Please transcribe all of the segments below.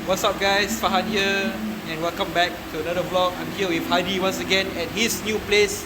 What's up guys, Fahad here and welcome back to another vlog. I'm here with Hadi once again at his new place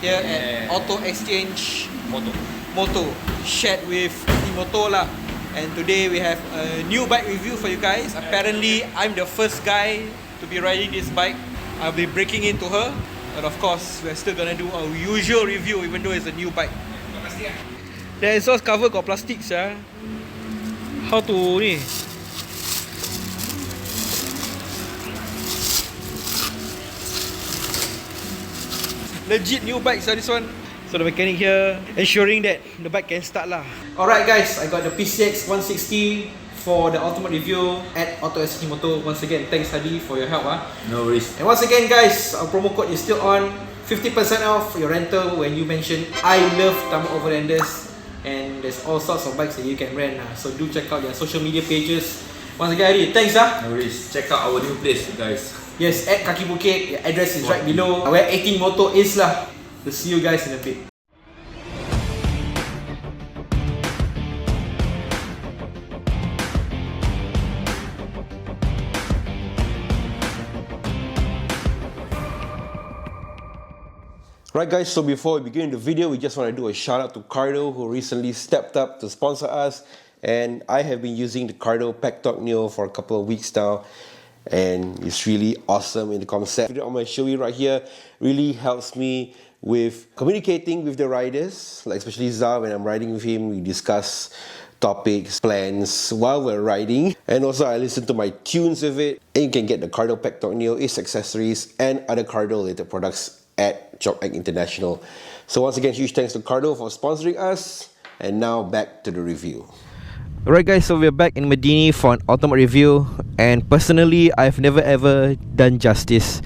here at Auto Exchange Moto shared with Moto lah. And today we have a new bike review for you guys. Apparently I'm the first guy to be riding this bike. I'll be breaking into her, but of course we're still gonna do our usual review even though it's a new bike. The exhaust cover got plastic sah. How to ni? Legit new bike, so this one. So the mechanic here ensuring that the bike can start lah. Alright guys, I got the PCX 160 for the ultimate review at Auto Exchange Moto. Once again, thanks Hadi for your help. No worries. And once again guys, our promo code is still on. 50% off your rental when you mention I love Tamu Overlanders. And there's all sorts of bikes that you can rent. So do check out their social media pages. Once again Hadi, thanks No worries. Check out our new place guys. Yes, at Kaki Bukit. The address is right below where 18 Moto is lah. We'll see you guys in a bit. Right guys, so before we begin the video, we just want to do a shout out to Cardo who recently stepped up to sponsor us. And I have been using the Cardo Pack Talk Neo for a couple of weeks now. And it's really awesome in the concept. I'm going to show you right here. Really helps me with communicating with the riders, like especially Zah. When I'm riding with him, we discuss topics, plans while we're riding. And also I listen to my tunes with it. And you can get the Cardo Pack Talk Neo, its accessories and other Cardo related products at Shopee International. So once again, huge thanks to Cardo for sponsoring us. And now back to the review. Alright guys, so we're back in Medini for an ultimate review. And personally, I've never ever done justice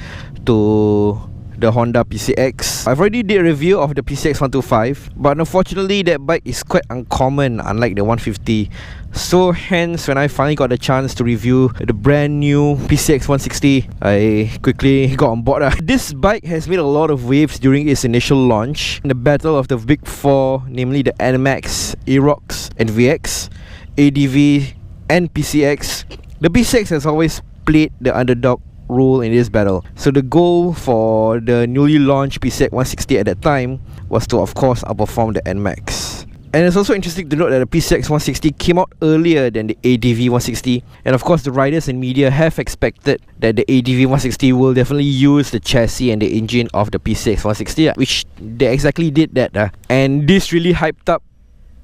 to the Honda PCX. I've already did a review of the PCX 125, but unfortunately that bike is quite uncommon unlike the 150. So hence, when I finally got the chance to review the brand new PCX 160, I quickly got on board. This bike has made a lot of waves during its initial launch. In the battle of the big four, namely the NMAX, Aerox and VX, ADV and PCX, the PCX has always played the underdog role in this battle. So the goal for the newly launched PCX 160 at that time was to of course outperform the NMAX. And it's also interesting to note that the PCX 160 came out earlier than the ADV 160. And of course the riders and media have expected that the ADV 160 will definitely use the chassis and the engine of the PCX 160, which they exactly did that. And this really hyped up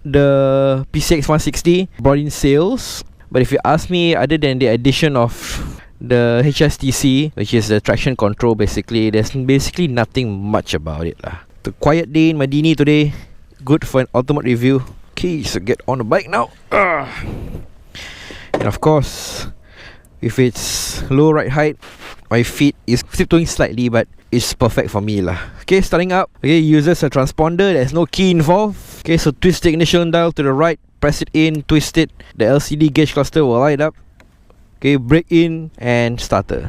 the PCX 160, brought in sales. But if you ask me, other than the addition of the HSTC, which is the traction control basically, there's basically nothing much about it lah. The quiet day in Medini today, good for an ultimate review. Okay, so get on the bike now. And of course, if it's low ride height, my feet is tiptoeing slightly, but it's perfect for me lah. Okay, starting up. Okay, uses a transponder. There's no key involved. Okay, so twist the ignition dial to the right, press it in, twist it. The LCD gauge cluster will light up. Okay, brake in and starter.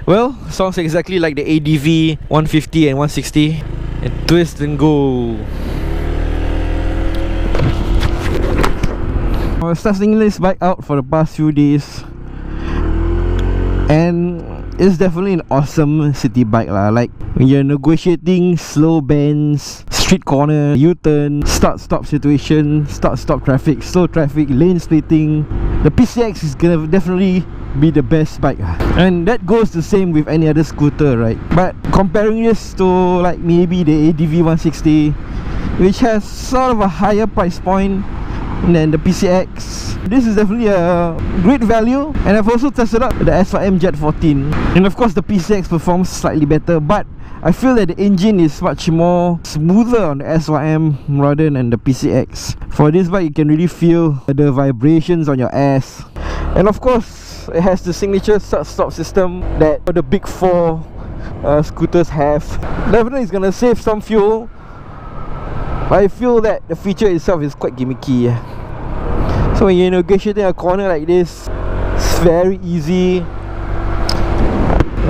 Well, sounds exactly like the ADV 150 and 160. And twist and go. I was testing this bike out for the past few days, and it's definitely an awesome city bike lah. Like when you're negotiating slow bends, street corner, U-turn, start-stop situation, start-stop traffic, slow traffic, lane splitting, the PCX is gonna definitely be the best bike. And that goes the same with any other scooter, right? But comparing this to like maybe the ADV 160, which has sort of a higher price point than the PCX, this is definitely a great value. And I've also tested out the SYM Jet 14, and of course the PCX performs slightly better, but I feel that the engine is much more smoother on the SYM rather than the PCX. For this bike, you can really feel the vibrations on your ass. And of course, it has the signature start-stop system that the big four scooters have. Definitely it's gonna save some fuel, but I feel that the feature itself is quite gimmicky. So when you're negotiating a corner like this, it's very easy.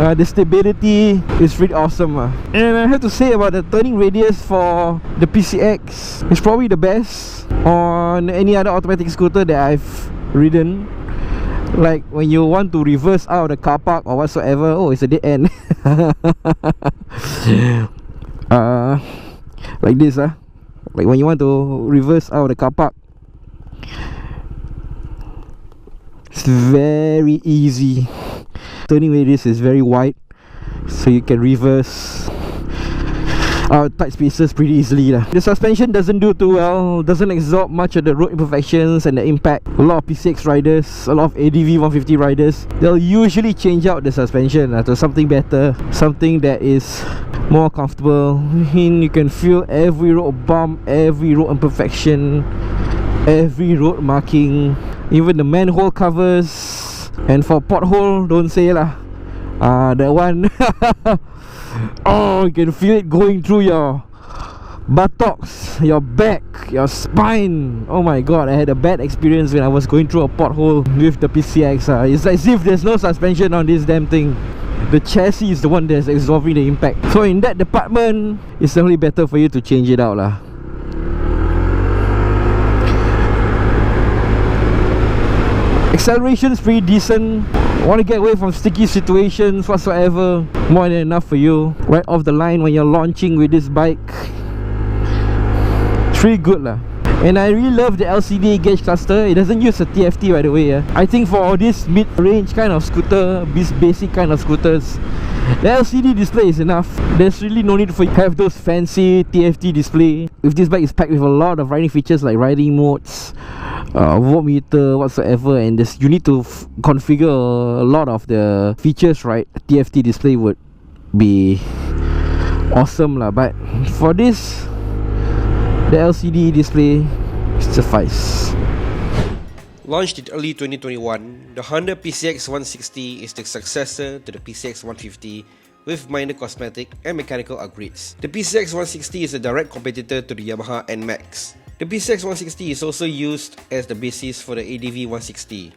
The stability is really awesome. And I have to say about the turning radius for the PCX, it's probably the best on any other automatic scooter that I've ridden. Like when you want to reverse out of the car park or whatsoever, oh, it's a dead end. Like this, like when you want to reverse out of the car park, it's very easy. Turning radius is very wide, so you can reverse out tight spaces pretty easily lah. The suspension doesn't do too well, doesn't absorb much of the road imperfections and the impact. A lot of PCX riders, a lot of ADV 150 riders, they'll usually change out the suspension to something better, something that is more comfortable. You can feel every road bump, every road imperfection, every road marking, even the manhole covers. And for pothole, don't say lah. That one oh, you can feel it going through your buttocks, your back, your spine. Oh my god, I had a bad experience when I was going through a pothole with the PCX. It's as if there's no suspension on this damn thing. The chassis is the one that's absorbing the impact. So in that department, it's definitely better for you to change it out lah. Acceleration is pretty decent. Want to get away from sticky situations whatsoever, more than enough for you. Right off the line when you're launching with this bike, it's really good lah. And I really love the LCD gauge cluster. It doesn't use a TFT, by the way. I think for all this mid-range kind of scooter, this basic kind of scooters, the LCD display is enough. There's really no need for you to have those fancy TFT display. If this bike is packed with a lot of riding features like riding modes, voltmeter, whatsoever, and you need to configure a lot of the features, right? A TFT display would be awesome lah. But for this, the LCD display suffice. Launched in early 2021, the Honda PCX 160 is the successor to the PCX 150 with minor cosmetic and mechanical upgrades. The PCX 160 is a direct competitor to the Yamaha NMAX. The PCX 160 is also used as the basis for the ADV 160,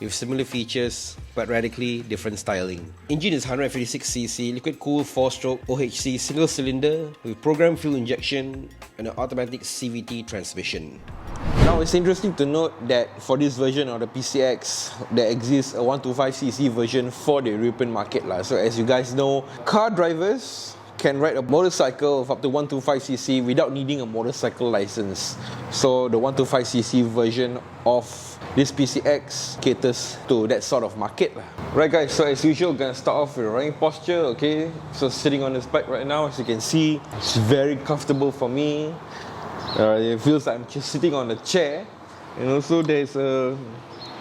with similar features but radically different styling. Engine is 156cc liquid-cooled 4-stroke OHC single cylinder with programmed fuel injection and an automatic CVT transmission. Now it's interesting to note that for this version of the PCX, there exists a 125cc version for the European market. So as you guys know, car drivers can ride a motorcycle of up to 125cc without needing a motorcycle license. So the 125cc version of this PCX caters to that sort of market. Right guys, so as usual, we're gonna start off with riding posture, okay? So sitting on this bike right now, as you can see, it's very comfortable for me. It feels like I'm just sitting on a chair. And also there's a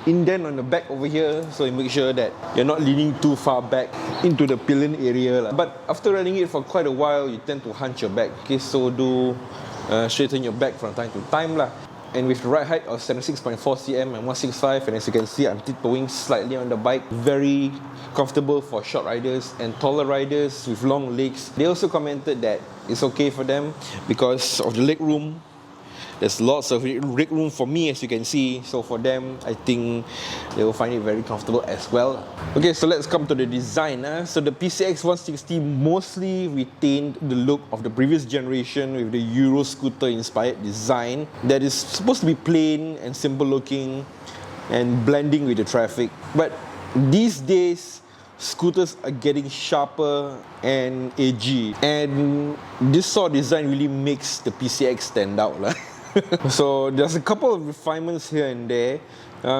indent on the back over here, so you make sure that you're not leaning too far back into the pillion area. But after riding it for quite a while, you tend to hunch your back, okay? So do straighten your back from time to time lah. And with the ride height of 76.4 cm and 165, and as you can see, I'm tiptoeing slightly on the bike. Very comfortable for short riders and taller riders with long legs. They also commented that it's okay for them because of the leg room. There's lots of leg room for me, as you can see. So for them, I think they will find it very comfortable as well. Okay, so let's come to the design. So the PCX 160 mostly retained the look of the previous generation with the Euro scooter inspired design that is supposed to be plain and simple looking and blending with the traffic. But these days, scooters are getting sharper and edgy, and this sort of design really makes the PCX stand out. So there's a couple of refinements here and there.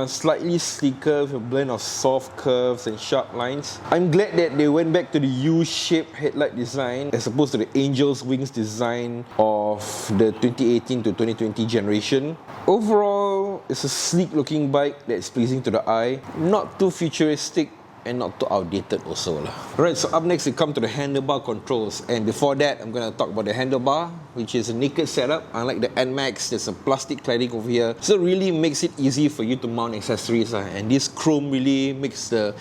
Slightly sleeker with a blend of soft curves and sharp lines. I'm glad that they went back to the U-shaped headlight design as opposed to the Angel's Wings design of the 2018 to 2020 generation. Overall, it's a sleek looking bike that's pleasing to the eye, not too futuristic and not too outdated also lah. Alright, so up next we come to the handlebar controls, and before that I'm going to talk about the handlebar, which is a naked setup. Unlike the NMAX, there's a plastic cladding over here, so it really makes it easy for you to mount accessories and this chrome really makes the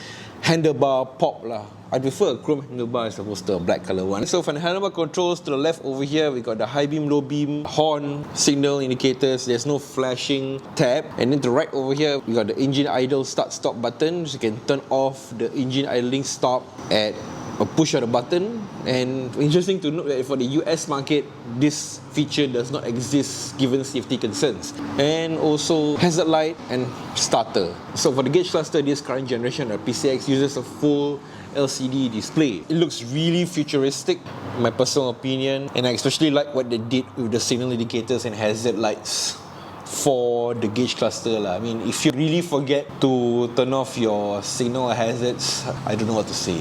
handlebar pop lah. I prefer a chrome handlebar as opposed to a black color one. So for the handlebar controls, to the left over here we got the high beam, low beam, horn, signal indicators. There's no flashing tab. And then to the right over here we got the engine idle start stop button, so you can turn off the engine idling stop at a push of the button. And interesting to note that for the US market, this feature does not exist given safety concerns. And also hazard light and starter. So for the gauge cluster, this current generation of PCX uses a full LCD display. It looks really futuristic, in my personal opinion, and I especially like what they did with the signal indicators and hazard lights for the gauge cluster lah. I mean, if you really forget to turn off your signal hazards, I don't know what to say.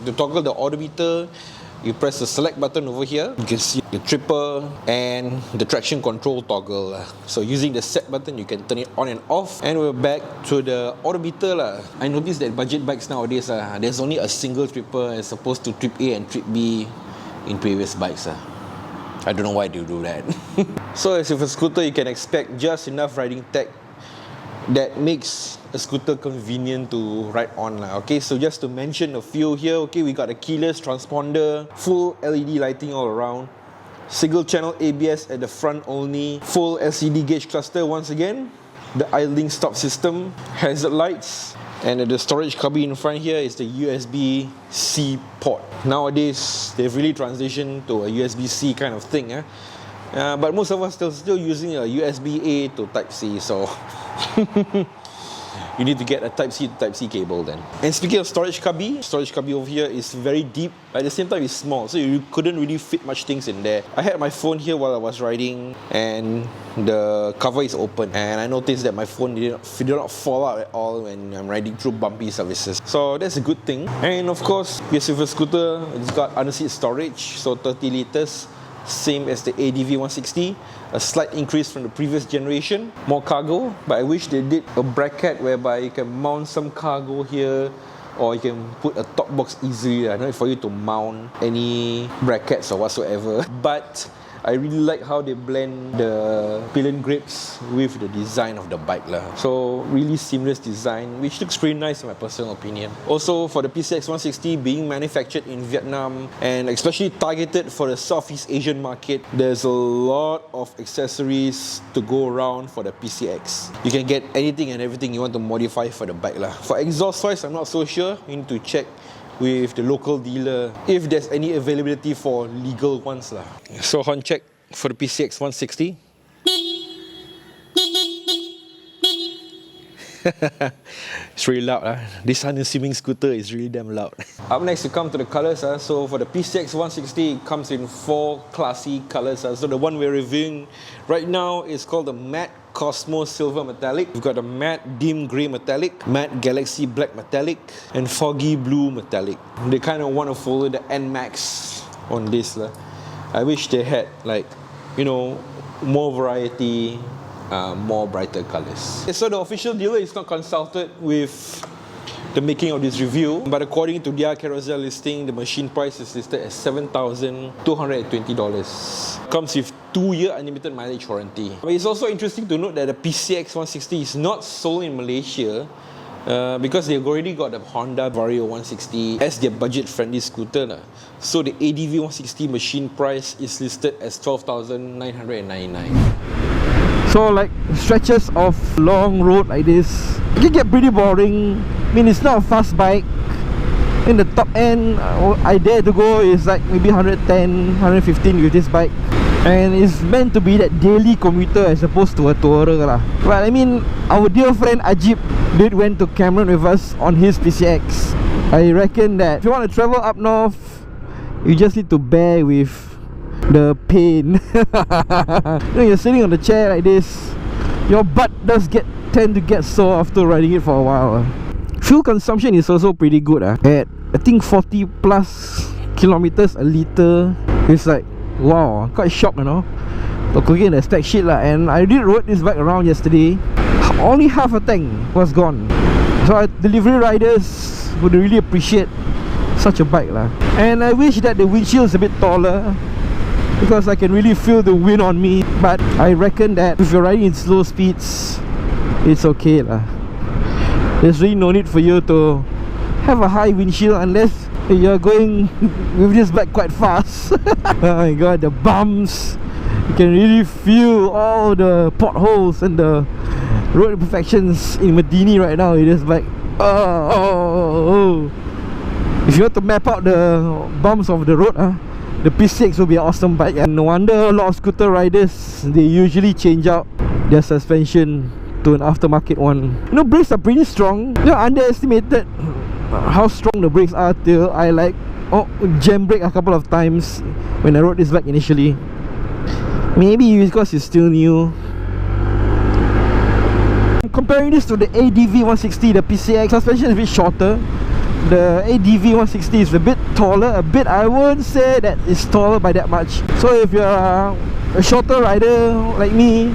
To toggle the odometer, you press the select button over here. You can see the tripper and the traction control toggle. So using the set button, you can turn it on and off. And we're back to the odometer lah. I noticed that budget bikes nowadays, there's only a single tripper as opposed to trip A and trip B in previous bikes. I don't know why they do that. So as with a scooter, you can expect just enough riding tech that makes a scooter convenient to ride on lah. Okay, so just to mention a few here. Okay, we got a keyless transponder, full LED lighting all around, single channel ABS at the front only, full LCD gauge cluster once again, the idling stop system, hazard lights, and the storage cubby in front here is the USB-C port. Nowadays, they've really transitioned to a USB-C kind of thing. But most of us still using a USB-A to Type-C, so you need to get a Type-C to Type-C cable then. And speaking of storage cubby over here is very deep, at the same time it's small, so you couldn't really fit much things in there. I had my phone here while I was riding and the cover is open, and I noticed that my phone did not fall out at all when I'm riding through bumpy surfaces. So that's a good thing. And of course, your silver scooter, it's got under-seat storage, so 30 liters. Same as the ADV 160, a slight increase from the previous generation, more cargo, but I wish they did a bracket whereby you can mount some cargo here, or you can put a top box easily. I don't know for you to mount any brackets or whatsoever, but I really like how they blend the pillion grips with the design of the bike lah. So really seamless design, which looks pretty nice in my personal opinion. Also for the PCX 160 being manufactured in Vietnam and especially targeted for the Southeast Asian market, there's a lot of accessories to go around for the PCX. You can get anything and everything you want to modify for the bike lah. For exhaust wise, I'm not so sure. You need to check with the local dealer if there's any availability for legal ones lah. So horn check for the PCX 160. It's really loud. This unassuming scooter is really damn loud. Up next, we come to the colors. So for the PCX 160, it comes in 4 classy colors. So the one we're reviewing right now is called the Matte Cosmo Silver Metallic. We've got the Matte Dim Grey Metallic, Matte Galaxy Black Metallic, and Foggy Blue Metallic. They kind of want to follow the NMAX on this. I wish they had, like, you know, more variety, more brighter colors. So the official dealer is not consulted with the making of this review, but according to their Carousel listing, the machine price is listed at $7,220. Comes with 2-year unlimited mileage warranty. But it's also interesting to note that the PCX 160 is not sold in Malaysia because they've already got the Honda Vario 160 as their budget-friendly scooter. So the ADV 160 machine price is listed as $12,999. So like stretches of long road like this, it can get pretty boring. I mean, it's not a fast bike. In the top end, I dare to go is like maybe 110, 115 with this bike. And it's meant to be that daily commuter as opposed to a tourer lah. But I mean, our dear friend Ajib did went to Cameron with us on his PCX. I reckon that if you want to travel up north, you just need to bear with the pain. You know, you're sitting on the chair like this, your butt does tend to get sore after riding it for a while. Fuel consumption is also pretty good. At I think 40 plus kilometers a liter. It's like, wow, quite shocked, you know. Looking at the spec sheet lah. And I did rode this bike around yesterday. Only half a tank was gone. So delivery riders would really appreciate such a bike lah. And I wish that the windshield is a bit taller, because I can really feel the wind on me. But I reckon that if you're riding in slow speeds, it's okay lah. There's really no need for you to have a high windshield unless you're going with this bike quite fast. Oh my god, the bumps. You can really feel all the potholes and the road imperfections in Madini right now with this bike. Oh. If you want to map out the bumps of the road, the PCX will be an awesome bike. And no wonder a lot of scooter riders, they usually change out their suspension to an aftermarket one. You know, brakes are pretty strong. You know, underestimated how strong the brakes are till I jam brake a couple of times when I rode this bike initially. Maybe because it's still new. Comparing this to the ADV 160, the PCX suspension is a bit shorter. The ADV 160 is a bit taller. A bit, I won't say that it's taller by that much. So if you're a shorter rider like me,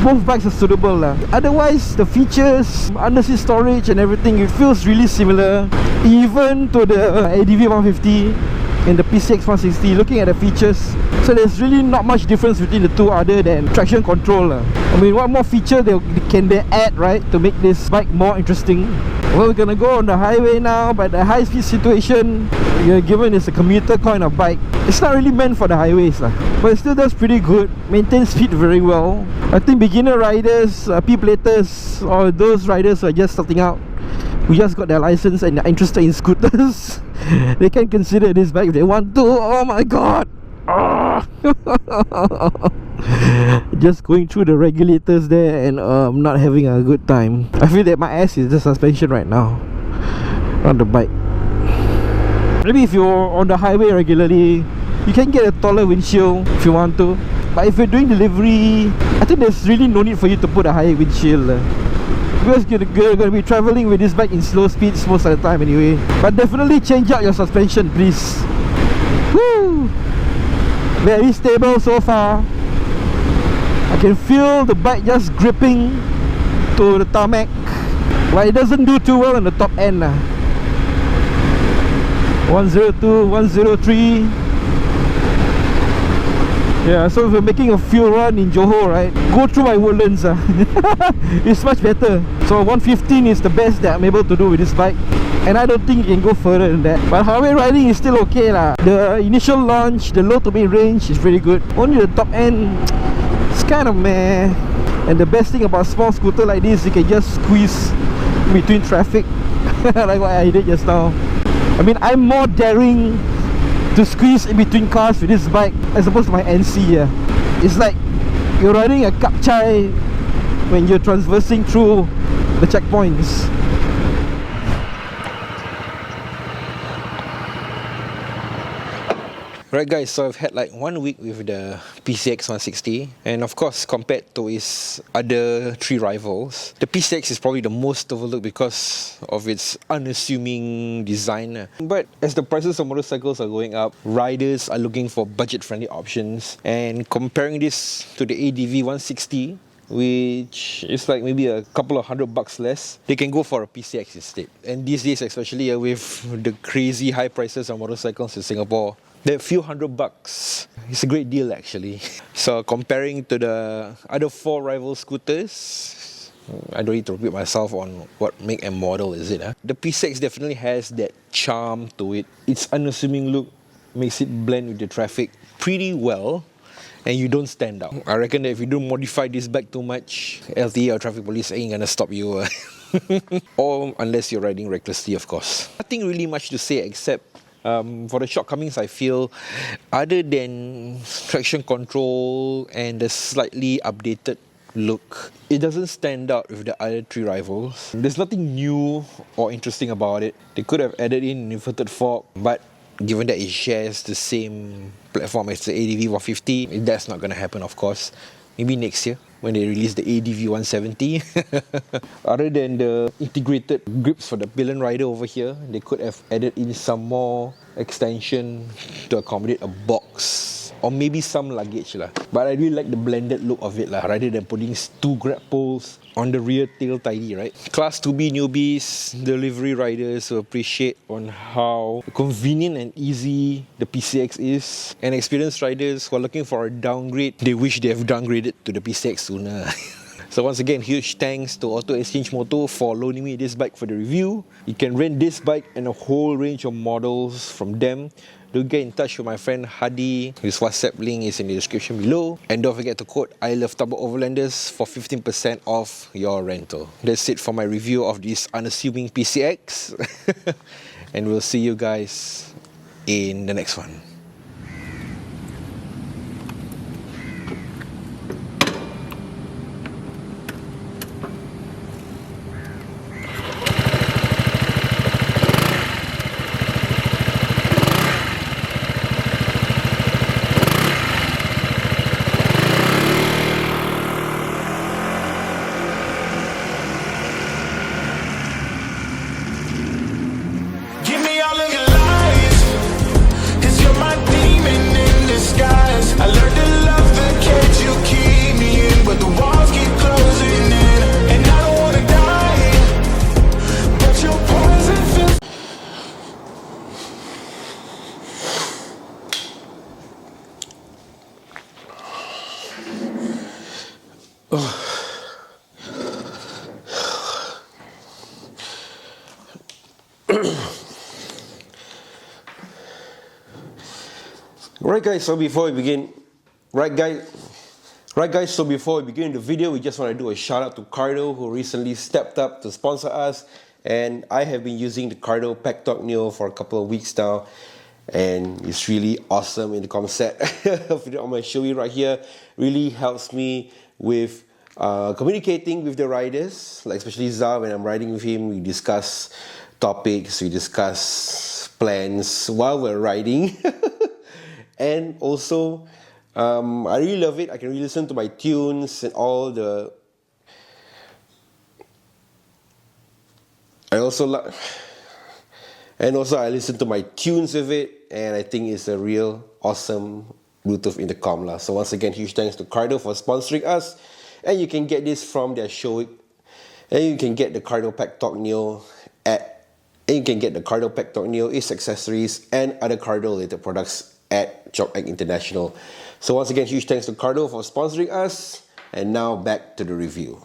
both bikes are suitable. Otherwise, the features, underseat storage and everything, it feels really similar. Even to the ADV 150 and the PCX 160, looking at the features. So there's really not much difference between the two other than traction control. I mean, what more feature can they add, right, to make this bike more interesting? Well, we're gonna go on the highway now, but the high speed situation you're given is a commuter kind of bike. It's not really meant for the highways, but it still does pretty good, maintains speed very well. I think beginner riders, P-platers, or those riders who are just starting out, who just got their license and are interested in scooters, they can consider this bike if they want to. Oh my god! Just going through the regulators there and not having a good time. I feel that my ass is the suspension right now on the bike. Maybe if you're on the highway regularly, you can get a taller windshield if you want to. But if you're doing delivery, I think there's really no need for you to put a high windshield. Because you're going to be traveling with this bike in slow speeds most of the time anyway. But definitely change out your suspension, please. Woo! Very stable so far. I can feel the bike just gripping to the tarmac, but it doesn't do too well on the top end. 102, 103. Yeah, so if you're making a fuel run in Johor, right, go through my Woodlands. It's much better. So 115 is the best that I'm able to do with this bike, and I don't think you can go further than that. But highway riding is still okay lah. The initial launch, the low to mid range is pretty good. Only the top end, it's kind of meh. And the best thing about a small scooter like this, you can just squeeze between traffic like what I did just now. I mean, I'm more daring to squeeze in between cars with this bike as opposed to my NC. It's like you're riding a cup chai when you're traversing through the checkpoints. Right guys, so I've had like 1 week with the PCX 160, and of course compared to its other three rivals, the PCX is probably the most overlooked because of its unassuming design. But as the prices of motorcycles are going up, riders are looking for budget-friendly options, and comparing this to the ADV 160, which is like maybe a couple of $100 less, they can go for a PCX instead. And these days, especially with the crazy high prices of motorcycles in Singapore, that few $100, it's a great deal actually. So comparing to the other four rival scooters, I don't need to repeat myself on what make and model is it. The PCX definitely has that charm to it. Its unassuming look makes it blend with the traffic pretty well, and you don't stand out. I reckon that if you don't modify this bike too much, LTA or traffic police ain't gonna stop you. Or unless you're riding recklessly, of course. Nothing really much to say except for the shortcomings I feel, other than traction control and the slightly updated look, it doesn't stand out with the other three rivals. There's nothing new or interesting about it. They could have added in an inverted fork, but given that it shares the same platform as the ADV 150, that's not going to happen, of course. Maybe next year when they release the ADV 170. Other than the integrated grips for the pillion rider over here, they could have added in some more extension to accommodate a box or maybe some luggage lah. But I really like the blended look of it lah, rather than putting two grab poles on the rear tail tidy, right? Class 2B newbies, delivery riders who appreciate on how convenient and easy the PCX is, and experienced riders who are looking for a downgrade, they wish they have downgraded to the PCX sooner. So once again, huge thanks to Auto Exchange Moto for loaning me this bike for the review. You can rent this bike and a whole range of models from them. Do get in touch with my friend Hadi. His WhatsApp link is in the description below. And don't forget to code I Love Tabuk Overlanders for 15% off your rental. That's it for my review of this unassuming PCX. and we'll see you guys in the next one. Give me all of your lies, 'cause you're my demon in disguise. I learned to love the cage you keep me in, but the walls keep closing in, and I don't wanna die, but your poison feels. Right guys, so before we begin the video, we just want to do a shout out to Cardo, who recently stepped up to sponsor us, and I have been using the Cardo Packtalk Neo for a couple of weeks now, and it's really awesome in the concept. I'm going to show you right here. Really helps me with communicating with the riders, like especially Za. When I'm riding with him, we discuss topics, we discuss plans while we're riding. And also, I really love it. I can really listen to my tunes and all the. I listen to my tunes with it, and I think it's a real awesome Bluetooth intercom lah. So once again, huge thanks to Cardo for sponsoring us, and you can get this from their show, and you can get the Cardo Packtalk Neo its accessories and other Cardo related products at Shopee International. So once again, huge thanks to Cardo for sponsoring us, and now back to the review.